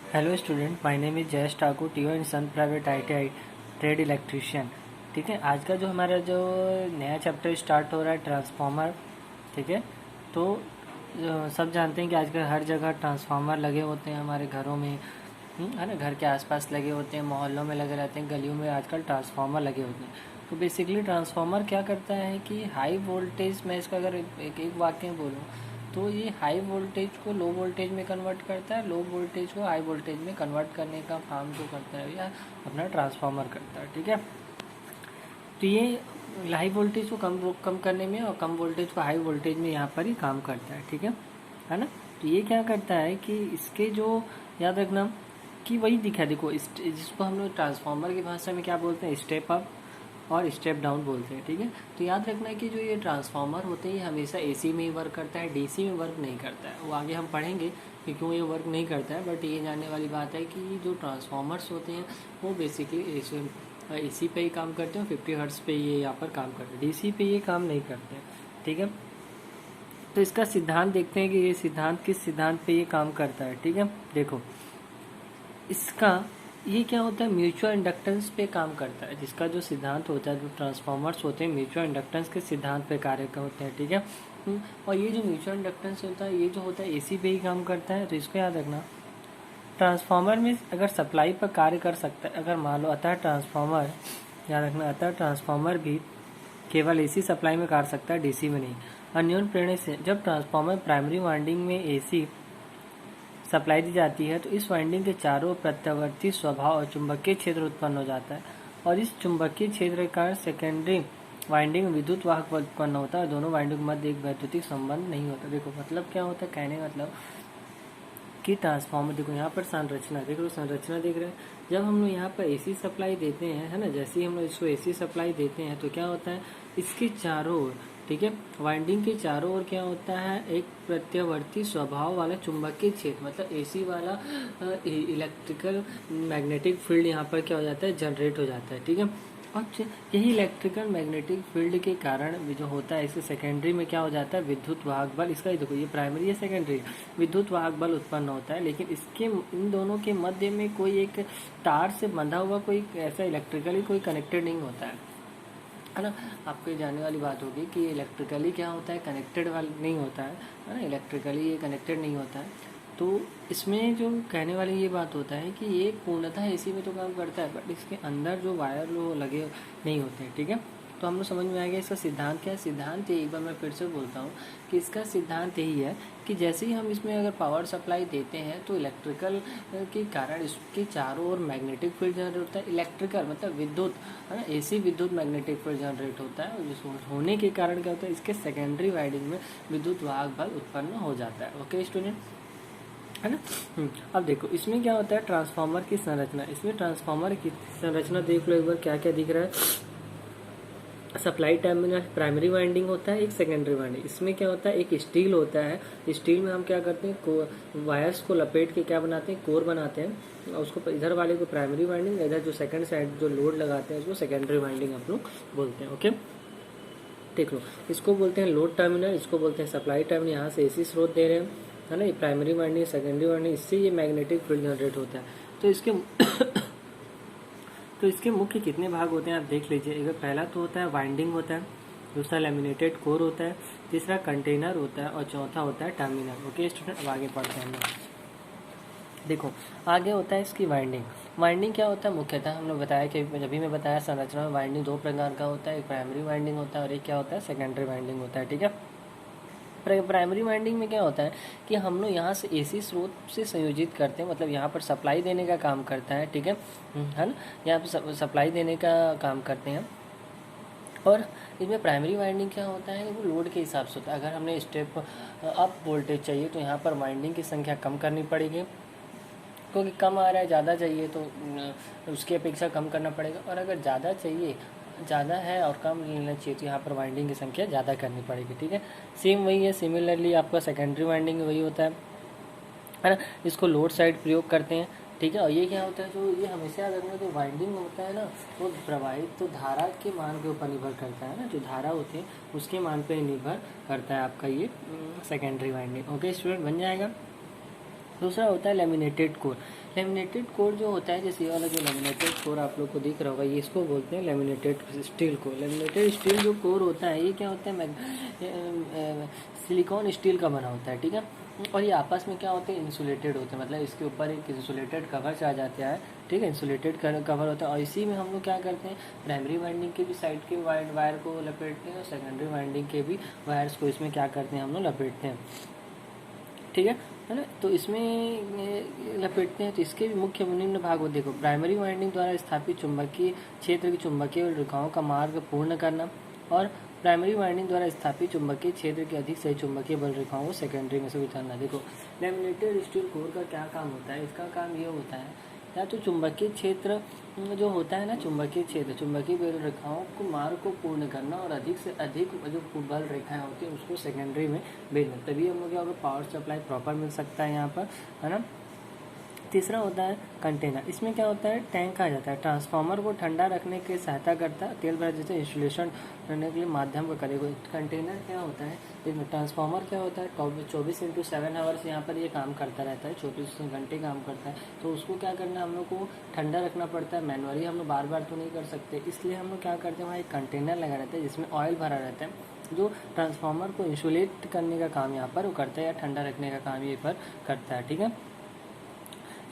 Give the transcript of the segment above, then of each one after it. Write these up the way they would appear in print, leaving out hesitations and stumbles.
Hello student, my name is Jayesh Thakur, TO and Sun private ITI trade electrician. ठीक है, आज का जो हमारा जो नया चैप्टर स्टार्ट हो रहा है ट्रांसफार्मर। ठीक है, तो सब जानते हैं कि आजकल हर जगह ट्रांसफार्मर लगे होते हैं हमारे घरों में, है ना। घर के आसपास लगे होते हैं, मोहल्लों में लगे रहते हैं, गलियों में आजकल ट्रांसफार्मर लगे होते हैं। तो बेसिकली ट्रांसफार्मर क्या करता है कि हाई वोल्टेज, मैं इसका अगर एक वाक्य में बोलूँ तो ये हाई वोल्टेज को लो वोल्टेज में कन्वर्ट करता है, लो वोल्टेज को हाई वोल्टेज में कन्वर्ट करने का काम जो करता है या अपना ट्रांसफार्मर करता है। ठीक है, तो ये हाई वोल्टेज को कम करने में और कम वोल्टेज को हाई वोल्टेज में यहाँ पर ही काम करता है। ठीक है ना। तो ये क्या करता है कि इसके जो, याद रखना कि वही दिखा, देखो जिसको हम लोग ट्रांसफार्मर की भाषा में क्या बोलते हैं, स्टेप अप और स्टेप डाउन बोलते हैं। ठीक है, तो याद रखना है कि जो ये ट्रांसफार्मर होते हैं ये हमेशा एसी में ही वर्क करता है, डीसी में वर्क नहीं करता है। वो आगे हम पढ़ेंगे कि क्यों ये वर्क नहीं करता है, बट ये जानने वाली बात है कि जो ट्रांसफार्मर्स होते हैं वो बेसिकली एसी पे ही काम करते हैं, 50 हर्ट्ज पे ये यहाँ पर काम करते हैं, डीसी पे ये काम नहीं करते हैं। ठीक है, तो इसका सिद्धांत देखते हैं कि ये सिद्धांत किस सिद्धांत पे ये काम करता है। ठीक है, देखो इसका ये क्या होता है, म्यूचुअल इंडक्टेंस पे काम करता है। जिसका जो सिद्धांत होता है, जो ट्रांसफार्मर्स होते हैं म्यूचुअल इंडक्टेंस के सिद्धांत पे कार्य होते हैं। ठीक है, और ये जो म्यूचुअल इंडक्टेंस होता है ये जो होता है एसी पे ही काम करता है। तो इसको याद रखना, ट्रांसफार्मर में अगर सप्लाई पर कार्य कर सकता है, अगर मान लो अतः ट्रांसफार्मर, याद रखना अतः ट्रांसफार्मर भी केवल एसी सप्लाई में कर सकता है, डीसी में नहीं। अन्योन प्रेरणा से जब ट्रांसफार्मर प्राइमरी वाइंडिंग में एसी सप्लाई दी जाती है तो इस वाइंडिंग के चारों प्रत्यावर्ती स्वभाव और चुंबकीय क्षेत्र उत्पन्न हो जाता है, और इस चुंबकीय क्षेत्र के कारण सेकेंडरी वाइंडिंग में विद्युत वाहक बल उत्पन्न होता है। दोनों वाइंडिंग के मध्य एक वैद्युतिक संबंध नहीं होता। देखो मतलब क्या होता है, कहने का मतलब कि ट्रांसफार्मर, देखो यहाँ पर संरचना देख लो, संरचना देख रहे हैं। जब हम लोग यहाँ पर एसी सप्लाई देते हैं, है ना, जैसे ही हम लोग इसको एसी सप्लाई देते हैं तो क्या होता है, इसके चारों ओर, ठीक है, वाइंडिंग के चारों ओर क्या होता है, एक प्रत्यावर्ती स्वभाव वाला चुंबकीय क्षेत्र, मतलब एसी वाला इलेक्ट्रिकल मैग्नेटिक फील्ड यहाँ पर क्या हो जाता है, जनरेट हो जाता है। ठीक है, और यही इलेक्ट्रिकल मैग्नेटिक फील्ड के कारण जो होता है, इसके सेकेंडरी में क्या हो जाता है, विद्युत वाहक बल। इसका ही देखो, ये प्राइमरी है, सेकेंडरी, विद्युत वाहक बल उत्पन्न होता है। लेकिन इसके इन दोनों के मध्य में कोई एक तार से बंधा हुआ कोई ऐसा इलेक्ट्रिकली कोई कनेक्टेड नहीं होता है ना। आपको ये जानने वाली बात होगी कि इलेक्ट्रिकली क्या होता है, कनेक्टेड वाला नहीं होता है ना, इलेक्ट्रिकली ये कनेक्टेड नहीं होता है। तो इसमें जो कहने वाली ये बात होता है कि ये पूर्णतः एसी में तो काम करता है, बट इसके अंदर जो वायर वो लगे नहीं होते हैं। ठीक है, तो हम लोग समझ में आ गया इसका सिद्धांत क्या है। सिद्धांत एक बार मैं फिर से बोलता हूँ कि इसका सिद्धांत यही है कि जैसे ही हम इसमें अगर पावर सप्लाई देते हैं तो इलेक्ट्रिकल के कारण इसके चारों ओर मैग्नेटिक फील्ड जनरेट होता है। इलेक्ट्रिकल मतलब विद्युत, है ना, एसी विद्युत मैग्नेटिक फील्ड जनरेट होता है, और जिस होने के कारण क्या होता है, इसके सेकेंडरी वाइंडिंग में विद्युत वाहक बल उत्पन्न हो जाता है। ओके स्टूडेंट, है ना। अब देखो इसमें क्या होता है, ट्रांसफार्मर की संरचना। इसमें ट्रांसफार्मर की संरचना देख लो एक बार, क्या क्या दिख रहा है। सप्लाई टर्मिनल प्राइमरी वाइंडिंग होता है, एक सेकेंडरी वाइंडिंग। इसमें क्या होता है, एक स्टील होता है। स्टील में हम क्या करते हैं, वायर्स को लपेट के क्या बनाते हैं, कोर बनाते हैं, और उसको इधर वाले को प्राइमरी वाइंडिंग, इधर जो सेकंड साइड जो लोड लगाते हैं उसको सेकेंडरी वाइंडिंग हम लोग बोलते हैं। ओके, देख लो, इसको बोलते हैं लोड टर्मिनल, इसको बोलते हैं सप्लाई टर्मिनल। यहाँ से एसी स्रोत दे रहे हैं, है ना, ये प्राइमरी वाइंडिंग, सेकेंडरी वाइंडिंग, इससे ये मैग्नेटिक फील्ड जनरेट होता है। तो इसके तो इसके मुख्य कितने भाग होते हैं आप देख लीजिए। एक पहला तो होता है वाइंडिंग होता है, दूसरा लैमिनेटेड कोर होता है, तीसरा कंटेनर होता है, और चौथा होता है टर्मिनल। ओके स्टूडेंट, अब आगे पढ़ते हैं हम लोग। देखो आगे होता है इसकी वाइंडिंग। वाइंडिंग क्या होता है, मुख्यतः हम लोग बताया कि जब भी मैं बताया संरचना में वाइंडिंग दो प्रकार का होता है, एक प्राइमरी वाइंडिंग होता है और एक क्या होता है, सेकेंडरी वाइंडिंग होता है। ठीक है, प्राइमरी वाइंडिंग में क्या होता है कि हम लोग यहाँ से एसी स्रोत से संयोजित करते हैं, मतलब यहाँ पर सप्लाई देने का काम करता है। ठीक है ना, यहाँ पर सप्लाई देने का काम करते हैं। और इसमें प्राइमरी वाइंडिंग क्या होता है, वो लोड के हिसाब से होता है। अगर हमने स्टेप अप वोल्टेज चाहिए तो यहाँ पर वाइंडिंग की संख्या कम करनी पड़ेगी, क्योंकि कम आ रहा है, ज़्यादा चाहिए तो उसकी अपेक्षा कम करना पड़ेगा। और अगर ज़्यादा चाहिए, ज़्यादा है और कम लेना चाहिए तो यहाँ पर वाइंडिंग की संख्या ज़्यादा करनी पड़ेगी। ठीक है, सेम वही है, सिमिलरली आपका सेकेंडरी वाइंडिंग वही होता है ना। इसको लोड साइड प्रयोग करते हैं। ठीक है, और ये क्या होता है, जो ये हमेशा याद रखना, जो वाइंडिंग होता है ना वो प्रवाहित तो धारा के मान के ऊपर निर्भर करता है ना, जो धारा होती है उसके मान पर निर्भर करता है आपका ये सेकेंडरी वाइंडिंग। ओके स्टूडेंट, बन जाएगा। दूसरा होता है लैमिनेटेड कोर। लेमिनेटेड कोर जो होता है, जैसे ये वाला जो लेमिनेटेड कोर आप लोग को दिख रहा होगा, ये इसको बोलते हैं लेमिनेटेड स्टील को। लेमिनेटेड स्टील जो कोर होता है ये क्या होता है, सिलिकॉन स्टील का बना होता है, ठीक है। और ये आपस में क्या होते हैं, इंसुलेटेड होते हैं, मतलब इसके ऊपर एक इंसुलेटेड कवर आ जाता है, ठीक है, इंसुलेटेड कवर होता है। और इसी में हम लोग क्या करते हैं, प्राइमरी वाइंडिंग के भी साइड के वायर को लपेटते हैं और सेकेंडरी वाइंडिंग के भी वायर्स को इसमें क्या करते हैं, हम लोग लपेटते हैं, ठीक है ना। तो इसमें लपेटते हैं। तो इसके भी मुख्य निम्न भाग को देखो, प्राइमरी वाइंडिंग द्वारा स्थापित चुंबकीय क्षेत्र की चुंबकीय रेखाओं का मार्ग पूर्ण करना, और प्राइमरी वाइंडिंग द्वारा स्थापित चुंबकीय क्षेत्र के अधिक सही चुंबकीय बल रेखाओं को सेकेंडरी में से उतारना। देखो लेमिनेटेड स्टील कोर का क्या काम होता है, इसका काम ये होता है या तो चुंबकीय क्षेत्र जो होता है ना, चुंबकीय क्षेत्र चुंबकीय बल रेखाओं को मार्ग को पूर्ण करना और अधिक से अधिक जो बल रेखाएं होती हैं उसको सेकेंडरी में भेजना, तभी हम लोग क्या होगा, पावर सप्लाई प्रॉपर मिल सकता है यहाँ पर, है ना। तीसरा होता है कंटेनर। इसमें क्या होता है, टैंक आ जाता है, ट्रांसफार्मर को ठंडा रखने की सहायता करता है, तेल भरा जैसे इंस्टॉलेशन करने के लिए माध्यम का करेगा। कंटेनर क्या होता है, इसमें ट्रांसफार्मर क्या होता है, 24x7 आवर्स यहाँ पर ये काम करता रहता है, 24 घंटे काम करता है। तो उसको क्या करना, हम लोग को ठंडा रखना पड़ता है, मैनुअली हम लोग बार बार तो नहीं कर सकते, इसलिए हम लोग क्या करते हैं, वहाँ एक कंटेनर लगा रहता है जिसमें ऑयल भरा रहता है, जो ट्रांसफार्मर को इंसुलेट करने का काम यहाँ पर वो करता है, या ठंडा रखने का काम ये पर करता है, ठीक है।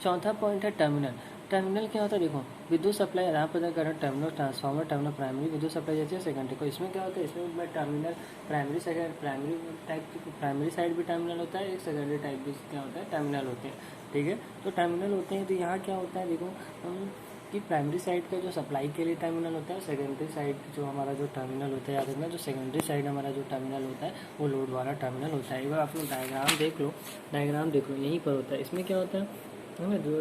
चौथा पॉइंट है टर्मिनल। टर्मिनल क्या होता है, देखो विद्युत सप्लाई आदान प्रदान कर टर्मिनल, ट्रांसफार्मर, टर्मिनल, प्राइमरी विद्युत सप्लाई जैसे सेकेंडरी को। इसमें क्या होता है, इसमें terminal primary side, primary side भी टर्मिनल होता है, एक सेकेंडरी टाइप भी क्या होता है, टर्मिनल होते हैं, ठीक है। तो टर्मिनल होते हैं, तो यहाँ क्या होता है, देखो कि प्राइमरी साइड का जो सप्लाई के लिए टर्मिनल होता है, सेकेंडरी साइड जो हमारा जो टर्मिनल होता है, याद रखना जो सेकेंडरी साइड हमारा जो टर्मिनल होता है वो लोड वाला टर्मिनल होता है। एक बार आप लोग डायग्राम देख लो, यहीं पर होता है। इसमें क्या होता है ना, जो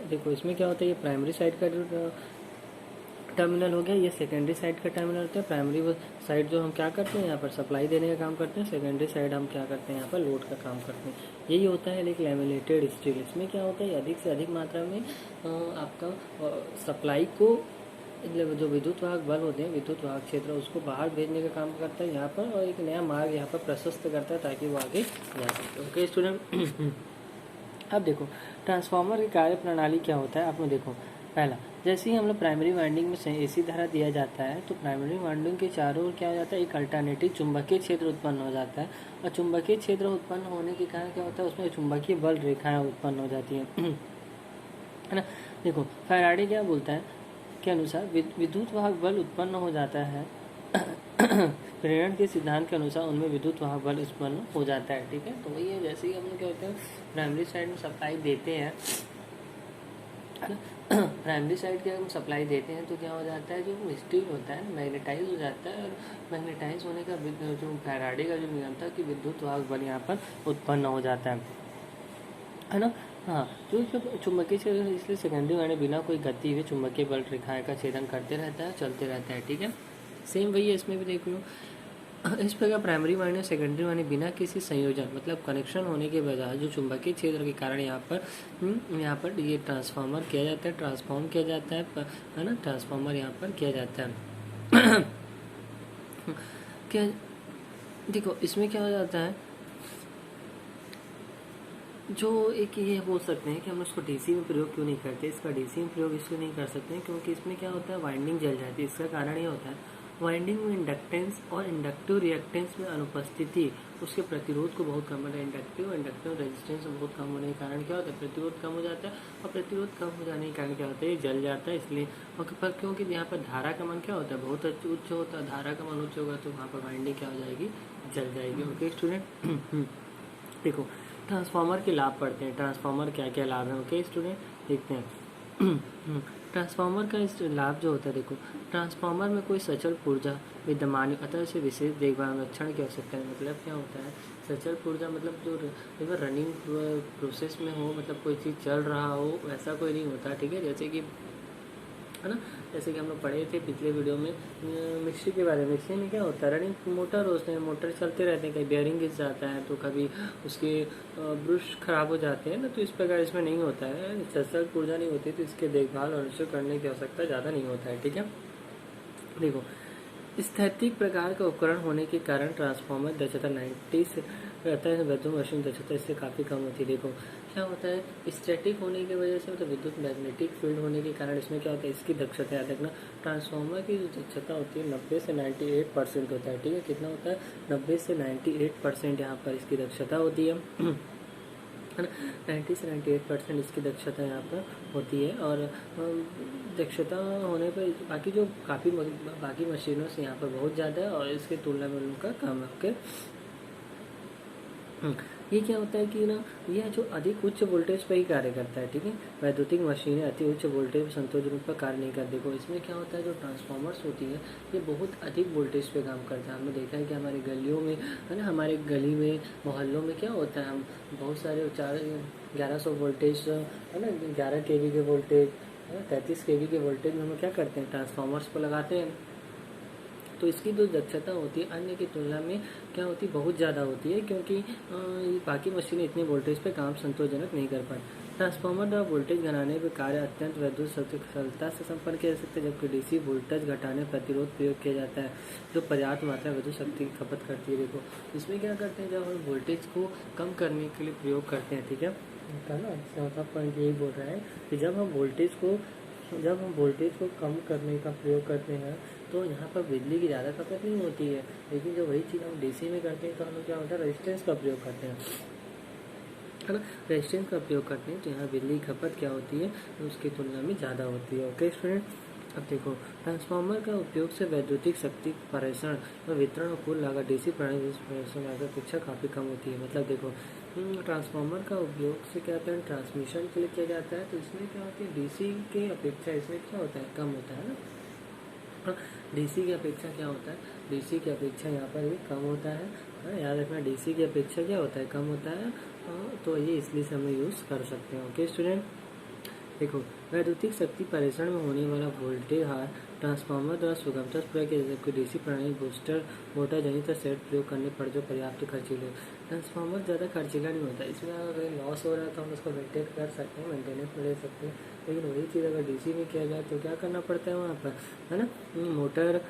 देखो इसमें क्या होता है, ये प्राइमरी साइड का जो टर्मिनल हो गया, ये सेकेंडरी साइड का टर्मिनल होता है। प्राइमरी साइड जो हम क्या करते हैं, यहाँ पर सप्लाई देने का काम करते हैं, सेकेंडरी साइड हम क्या करते हैं, यहाँ पर लोड का काम करते हैं। यही होता है लेकिन लेमिनेटेड स्टील। इसमें क्या होता है, अधिक से अधिक मात्रा में आपका सप्लाई को जो विद्युत वाहक बल होते हैं, विद्युत वाहक क्षेत्र, उसको बाहर भेजने का काम करता है यहाँ पर, और एक नया मार्ग यहाँ पर प्रशस्त करता है ताकि वो आगे जा सके। ओके स्टूडेंट, अब देखो ट्रांसफार्मर की कार्य प्रणाली क्या होता है। आपने देखो पहला, जैसे ही हम लोग प्राइमरी वाइंडिंग में एसी धारा दिया जाता है तो प्राइमरी वाइंडिंग के चारों ओर क्या हो जाता है, एक अल्टरनेटिव चुंबकीय क्षेत्र उत्पन्न हो जाता है। और चुंबकीय क्षेत्र उत्पन्न होने के कारण क्या होता है, उसमें चुंबकीय बल रेखाएं उत्पन्न हो जाती हैं, है ना। देखो फैराडे क्या बोलता है के अनुसार विद्युत वाहक बल उत्पन्न हो जाता है प्रेरण के सिद्धांत के अनुसार उनमें विद्युत वाहक बल उत्पन्न हो जाता है, ठीक है। तो वही है, जैसे ही हम लोग क्या होते हैं प्राइमरी साइड में सप्लाई देते हैं, प्राइमरी साइड के हम सप्लाई देते हैं तो क्या हो जाता है, जो स्टील होता है मैग्नेटाइज हो जाता है, और मैग्नेटाइज होने का जो फैराडे का जो नियम था कि विद्युत वाहक बल यहाँ पर उत्पन्न हो जाता है ना। हाँ, तो जब चुंबकीय क्षेत्र इसलिए सेकेंडरी वाइंडिंग बिना कोई गति हुए चुंबकीय बल रेखाएं का छेदन करते रहता है, चलते रहता है, ठीक है। सेम वही है, इसमें भी देख लो इस प्रकार प्राइमरी वाइंडिंग सेकेंडरी वाइंडिंग बिना किसी संयोजन मतलब कनेक्शन होने के बजाय जो चुंबकीय क्षेत्र के कारण यहाँ पर ये ट्रांसफार्मर किया जाता है, ट्रांसफॉर्म किया जाता है ना, ट्रांसफार्मर यहाँ पर किया जाता है। क्या देखो इसमें क्या हो जाता है, जो एक ये बोल सकते हैं कि हम उसको डीसी में प्रयोग क्यों नहीं करते, इसका डीसी में प्रयोग इसलिए नहीं कर सकते हैं क्योंकि इसमें क्या होता है, वाइंडिंग जल जाती है। इसका कारण ये होता है वाइंडिंग में इंडक्टेंस और इंडक्टिव रिएक्टेंस में अनुपस्थिति उसके प्रतिरोध को बहुत कम, इंडक्टिव रेजिस्टेंस बहुत कम होने के कारण क्या होता है, प्रतिरोध कम हो जाता है, और प्रतिरोध कम हो जाने के कारण क्या होता है, ये जल जाता है। इसलिए और क्योंकि यहाँ पर धारा का मान क्या होता है, बहुत उच्च होता है, धारा का मान उच्च होगा तो वहाँ पर वाइंडिंग क्या हो जाएगी, जल जाएगी। ओके स्टूडेंट, देखो ट्रांसफार्मर के लाभ पढ़ते हैं, ट्रांसफार्मर क्या क्या लाभ है। ओके स्टूडेंट, देखते हैं ट्रांसफार्मर का इस लाभ जो होता है, देखो ट्रांसफार्मर में कोई सचल ऊर्जा विद्यमान अतः इसे विशेष देखभाल रक्षण की आवश्यकता है। मतलब क्या होता है, सचल ऊर्जा मतलब जो अगर रनिंग प्रोसेस में हो, मतलब कोई चीज़ चल रहा हो, वैसा कोई नहीं होता, ठीक है। जैसे कि है ना, जैसे कि हम लोग पढ़े थे पिछले वीडियो में मिक्सी के बारे में। मिक्सी में क्या होता है, रनिंग मोटर होते हैं, मोटर चलते रहते हैं, कभी बेयरिंग घिस जाता है तो कभी उसके ब्रश खराब हो जाते हैं ना, तो इस प्रकार इसमें नहीं होता है, सचल ऊर्जा नहीं होती, तो इसके देखभाल और इसे करने की आवश्यकता ज़्यादा नहीं होता है, ठीक है। देखो स्थैतिक प्रकार का उपकरण होने के कारण ट्रांसफार्मर दक्षता 90 से रहता है, वैक्यूम मशीन दक्षता इससे काफ़ी कम होती है। देखो क्या होता है स्टैटिक होने की वजह से, मतलब विद्युत मैग्नेटिक फील्ड होने के कारण इसमें क्या होता है, इसकी दक्षता याद रखना, ट्रांसफार्मर की जो दक्षता होती है 90 से 98% होता है। ठीक है, कितना होता है 90 से 98% यहाँ पर इसकी दक्षता होती है है ना। 90 से 98% इसकी दक्षता यहाँ पर होती है। और दक्षता होने पर बाकी जो बाकी मशीनों से यहाँ पर बहुत ज़्यादा है और इसके तुलना में उनका कम है। ओके, ये क्या होता है कि ना यह जो अधिक उच्च वोल्टेज पर ही कार्य करता है। ठीक है, वैद्युतिक मशीनें अति उच्च वोल्टेज पर संतोषजनक पर कार्य नहीं करती। देखो इसमें क्या होता है, जो ट्रांसफार्मर्स होती है ये बहुत अधिक वोल्टेज पे काम करता है। हमने देखा है कि हमारी गलियों में, है ना, हमारे गली में मोहल्लों में क्या होता है, हम बहुत सारे 1100 वोल्टेज, है ना, 11 kV के वोल्टेज, 33 kV के वोल्टेज में हम क्या करते हैं, ट्रांसफार्मर्स को लगाते हैं। तो इसकी जो दक्षता होती है अन्य की तुलना में क्या होती है, बहुत ज़्यादा होती है, क्योंकि बाकी मशीनें इतने वोल्टेज पे काम संतोषजनक नहीं कर पाती। ट्रांसफार्मर द्वारा वोल्टेज घटाने पर कार्य अत्यंत विद्युत सरलता से संपन्न किया जा सकता है, जबकि डीसी वोल्टेज घटाने प्रतिरोध प्रयोग किया जाता है जो पर्याप्त मात्रा विद्युत शक्ति की खपत करती है। देखो इसमें क्या करते हैं, जब हम वोल्टेज को कम करने के लिए प्रयोग करते हैं, ठीक है ना, चौथा पॉइंट यही बोल रहा है कि जब हम वोल्टेज को कम करने का प्रयोग करते हैं तो यहाँ पर बिजली की ज़्यादा खपत नहीं होती है। लेकिन जो वही चीज़ हम डीसी में करते हैं तो हम क्या होता है, रेजिस्टेंस का प्रयोग करते हैं, है ना, रेजिस्टेंस का प्रयोग करते हैं तो यहाँ बिजली की खपत क्या होती है, तो उसकी तुलना में ज़्यादा होती है। ओके स्टूडेंट, अब देखो ट्रांसफार्मर का उपयोग से वैद्युतिक शक्ति प्रेषण और वितरण और कुल लागत डीसी प्रणाली प्रेषण लागत अपेक्षा काफ़ी कम होती है। मतलब देखो ट्रांसफार्मर का उपयोग से क्या होता है, ट्रांसमिशन के लिए किया जाता है, तो इसमें क्या होती है, डीसी के अपेक्षा इसमें क्या होता है, कम होता है ना। डीसी की अपेक्षा क्या होता है, डीसी की अपेक्षा यहाँ पर भी कम होता है। याद रखना डीसी की अपेक्षा क्या होता है, कम होता है। तो ये इसलिए से हम यूज़ कर सकते हैं। ओके स्टूडेंट, देखो वैद्युतिक शक्ति प्रेषण में होने वाला वोल्टेज हार ट्रांसफार्मर द्वारा सुगमता प्रयोग किया जाता है। डीसी प्रणाली बूस्टर मोटर जनित सेट प्रयोग करने पर जो पर्याप्त खर्चीले, ट्रांसफार्मर ज़्यादा खर्चीला नहीं होता। इसमें अगर लॉस हो रहा है तो हम उसको मेंटेन कर सकते हैं, मेंटेनेंस में ले सकते हैं। लेकिन वही चीज़ अगर डीसी में किया जाए तो क्या करना पड़ता है वहाँ पर, है ना, मोटर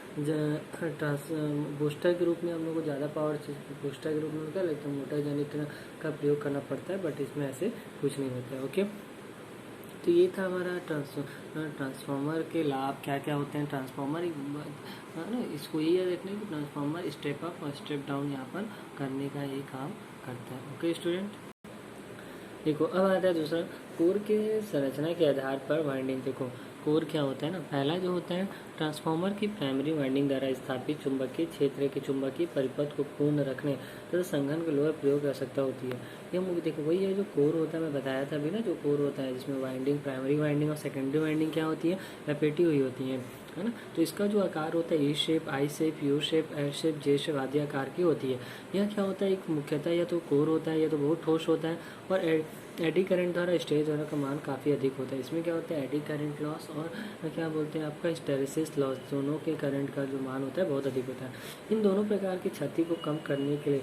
बूस्टर के रूप में हम लोग को ज़्यादा पावर, बूस्टर के रूप में क्या लगता है, मोटर जनित का प्रयोग करना पड़ता है, बट इसमें ऐसे कुछ नहीं होता है। ओके, तो ये था हमारा ट्रांसफार्मर के लाभ क्या क्या होते हैं। ट्रांसफार्मर ना इसको ये याद रखना है कि ट्रांसफार्मर स्टेप अप और स्टेप डाउन यहाँ पर करने का ये काम करता है। ओके स्टूडेंट, देखो अब आता है दूसरा, कोर के संरचना के आधार पर वाइंडिंग। देखो कोर क्या होता है ना, पहला जो होता है ट्रांसफार्मर की प्राइमरी वाइंडिंग द्वारा स्थापित चुंबकीय क्षेत्र के चुंबकीय परिपथ को पूर्ण रखने तथा संघन के लोअर प्रयोग की आवश्यकता होती है। ये मुझे देखो वही है जो कोर होता है, मैं बताया था अभी ना, जो कोर होता है जिसमें वाइंडिंग, प्राइमरी वाइंडिंग और सेकेंडरी वाइंडिंग क्या होती है, लपेटी हुई होती है ना। तो इसका जो आकार होता है, E shape, I shape, U shape, L shape, J shape आदि आकार की होती है। यह क्या होता है, एक मुख्यतः या तो कोर होता है या तो बहुत ठोस होता है, और एडी करंट द्वारा स्टेज द्वारा का मान काफ़ी अधिक होता है। इसमें क्या होता है, एडी करंट लॉस और क्या बोलते हैं आपका हिस्टैरिसीस लॉस, दोनों के करंट का जो मान होता है बहुत अधिक होता है। इन दोनों प्रकार की क्षति को कम करने के लिए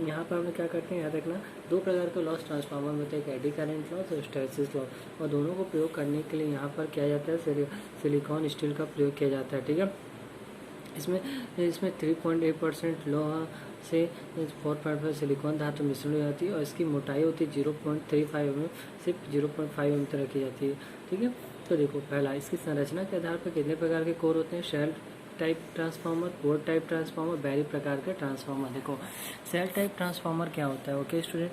यहाँ पर हम क्या करते हैं, याद रखना, दो प्रकार के लॉस ट्रांसफार्मर में होते हैं, एक एडी करंट लॉस और हिस्टैरिसीस लॉस, और दोनों को प्रयोग करने के लिए यहाँ पर किया जाता है सिलिकॉन स्टील का प्रयोग किया जाता है। ठीक है, इसमें 3.8% लोहा से 4.5 सिलिकॉन धातु मिश्रण हो जाती है और इसकी मोटाई होती है 0.35 mm से 0.5 mm तक रखी जाती है। ठीक है, तो देखो पहला, इसकी संरचना के आधार पर कितने प्रकार के कोर होते हैं, shell type transformer, core type transformer, Berry प्रकार के ट्रांसफार्मर। देखो सेल टाइप ट्रांसफार्मर क्या होता है, ओके स्टूडेंट,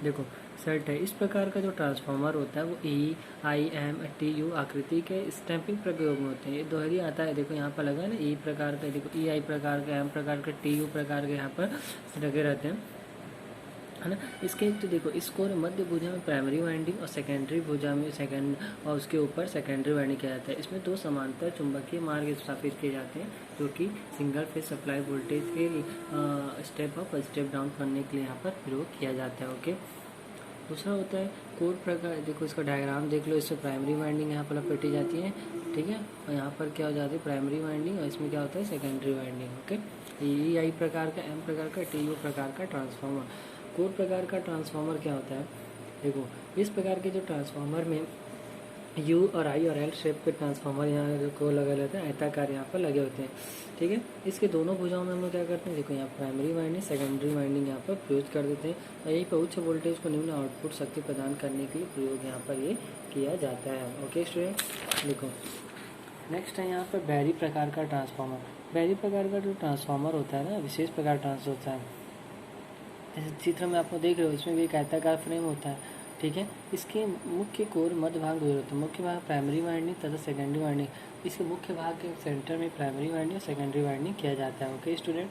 देखो सेट है, इस प्रकार का जो ट्रांसफार्मर होता है वो ई आई एम टी यू आकृति के स्टैंपिंग प्रयोग में होते हैं। ये दोहरी आता है, देखो यहाँ पर लगा है ना, ई प्रकार का, देखो ई आई प्रकार का, एम प्रकार का, टी यू प्रकार के यहाँ पर लगे रहते हैं, है ना। इसके तो देखो इस कोर मध्य भुजा में प्राइमरी वाइंडिंग और सेकेंडरी भुजा में और उसके ऊपर सेकेंडरी वाइंडिंग किया जाता है। इसमें दो समांतर चुंबकीय मार्ग स्थापित किए जाते हैं जो कि सिंगल फेज सप्लाई वोल्टेज के स्टेप अप और स्टेप डाउन करने के लिए यहाँ पर प्रयोग किया जाता है। ओके, दूसरा होता है कोर प्रकार, देखो इसका डायग्राम देख लो, इससे प्राइमरी वाइंडिंग यहाँ पर लपेटी जाती है, ठीक है, और यहाँ पर क्या हो जाती है, प्राइमरी वाइंडिंग, और इसमें क्या होता है, सेकेंडरी वाइंडिंग। ओके, ई आई प्रकार का, एम प्रकार का, टी यू प्रकार का ट्रांसफार्मर। कोर प्रकार का ट्रांसफार्मर क्या होता है, देखो इस प्रकार के जो ट्रांसफार्मर में यू और आई और एल शेप के ट्रांसफार्मर यहाँ को लगे रहते हैं, आयताकार यहाँ पर लगे होते हैं। ठीक है, इसके दोनों भुजाओं में हम लोग क्या करते हैं, देखो यहाँ प्राइमरी वाइंडिंग सेकेंडरी वाइंडिंग यहाँ पर प्रयोग कर देते हैं और यहीं पर उच्च वोल्टेज को निम्न आउटपुट शक्ति प्रदान करने के लिए प्रयोग यहाँ पर ये किया जाता है। ओके स्टूडेंट, देखो नेक्स्ट है यहाँ पर बैरी प्रकार का ट्रांसफार्मर। बैरी प्रकार का जो ट्रांसफार्मर होता है ना, विशेष प्रकार ट्रांस होता है, जैसे चित्र में आपको देख रहे हो, इसमें भी एक आयताकार फ्रेम होता है। ठीक है, इसके मुख्य कोर मध्य भाग दो होते हैं, मुख्य भाग प्राइमरी वाइंडिंग तथा सेकेंडरी वाइंडिंग। इसके मुख्य भाग के सेंटर में प्राइमरी वाइंडिंग और सेकेंडरी वाइंडिंग किया जाता है। ओके स्टूडेंट,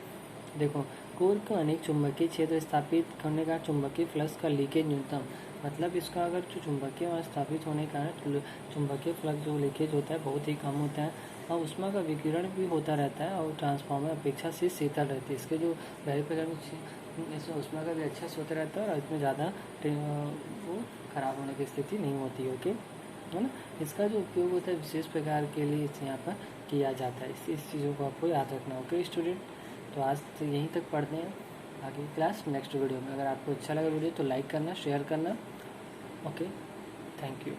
देखो कोर को अनेक चुंबकीय क्षेत्र स्थापित करने का चुंबकीय फ्लक्स का लीकेज न्यूनतम, मतलब इसका अगर जो चुंबकीय वहाँ स्थापित होने का चुंबकीय फ्लक्स जो लीकेज होता है बहुत ही कम होता है और उष्मा का विकिरण भी होता रहता है और ट्रांसफार्मर अपेक्षा से शीतल रहती है। इसके जो बैरी प्रकार इसमें उष्मा का भी अच्छा से होता रहता है और इसमें ज़्यादा वो खराब होने की स्थिति नहीं होती है। ओके, है ना। इसका जो उपयोग होता है विशेष प्रकार के लिए इस यहाँ पर किया जाता है। इस चीज़ों को आपको याद रखना। ओके स्टूडेंट, तो आज तो यहीं तक पढ़ते हैं, आगे क्लास नेक्स्ट वीडियो में। अगर आपको अच्छा लगा वीडियो तो लाइक करना, शेयर करना। Okay, thank you.